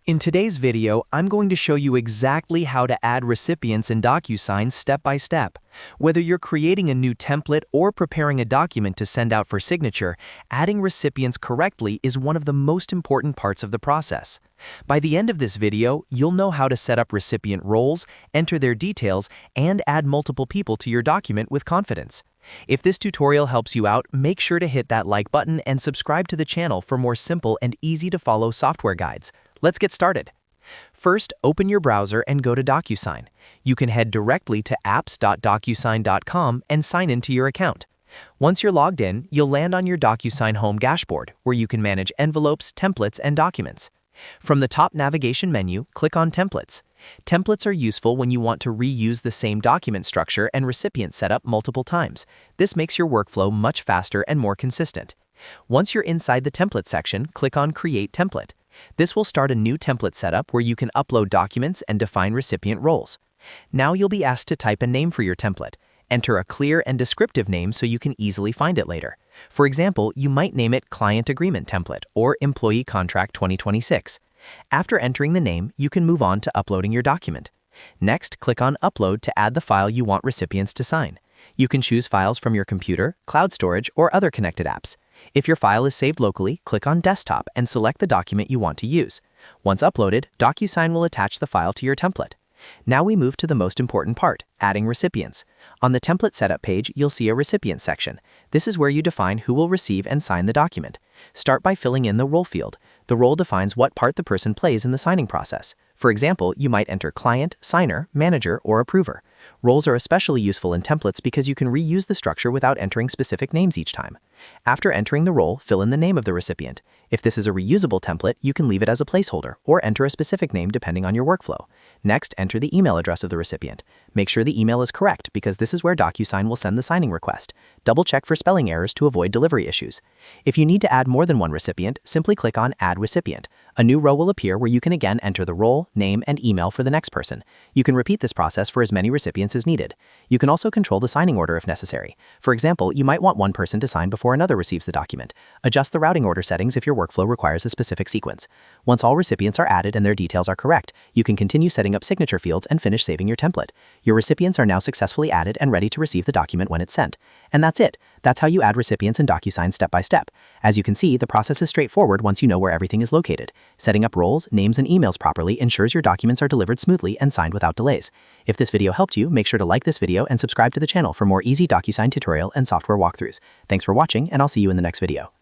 In today's video, I'm going to show you exactly how to add recipients in DocuSign step by step. Whether you're creating a new template or preparing a document to send out for signature, adding recipients correctly is one of the most important parts of the process. By the end of this video, you'll know how to set up recipient roles, enter their details, and add multiple people to your document with confidence. If this tutorial helps you out, make sure to hit that like button and subscribe to the channel for more simple and easy-to-follow software guides. Let's get started. First, open your browser and go to DocuSign. You can head directly to apps.docusign.com and sign into your account. Once you're logged in, you'll land on your DocuSign home dashboard, where you can manage envelopes, templates, and documents. From the top navigation menu, click on Templates. Templates are useful when you want to reuse the same document structure and recipient setup multiple times. This makes your workflow much faster and more consistent. Once you're inside the Template section, click on Create Template. This will start a new template setup where you can upload documents and define recipient roles. Now you'll be asked to type a name for your template. Enter a clear and descriptive name so you can easily find it later. For example, you might name it Client Agreement Template or Employee Contract 2026. After entering the name, you can move on to uploading your document. Next, click on Upload to add the file you want recipients to sign. You can choose files from your computer, cloud storage, or other connected apps. If your file is saved locally, click on Desktop and select the document you want to use. Once uploaded, DocuSign will attach the file to your template. Now we move to the most important part, adding recipients. On the template setup page, you'll see a recipient section. This is where you define who will receive and sign the document. Start by filling in the role field. The role defines what part the person plays in the signing process. For example, you might enter client, signer, manager, or approver. Roles are especially useful in templates because you can reuse the structure without entering specific names each time. After entering the role, fill in the name of the recipient. If this is a reusable template, you can leave it as a placeholder or enter a specific name depending on your workflow. Next, enter the email address of the recipient. Make sure the email is correct because this is where DocuSign will send the signing request. Double check for spelling errors to avoid delivery issues. If you need to add more than one recipient, simply click on Add Recipient. A new row will appear where you can again enter the role, name, and email for the next person. You can repeat this process for as many recipients as needed. You can also control the signing order if necessary. For example, you might want one person to sign before another receives the document. Adjust the routing order settings if your workflow requires a specific sequence. Once all recipients are added and their details are correct, you can continue setting up signature fields and finish saving your template. Your recipients are now successfully added and ready to receive the document when it's sent. And that's it. That's how you add recipients in DocuSign step by step. As you can see, the process is straightforward once you know where everything is located. Setting up roles, names, and emails properly ensures your documents are delivered smoothly and signed without delays. If this video helped you, make sure to like this video and subscribe to the channel for more easy DocuSign tutorial and software walkthroughs. Thanks for watching, and I'll see you in the next video.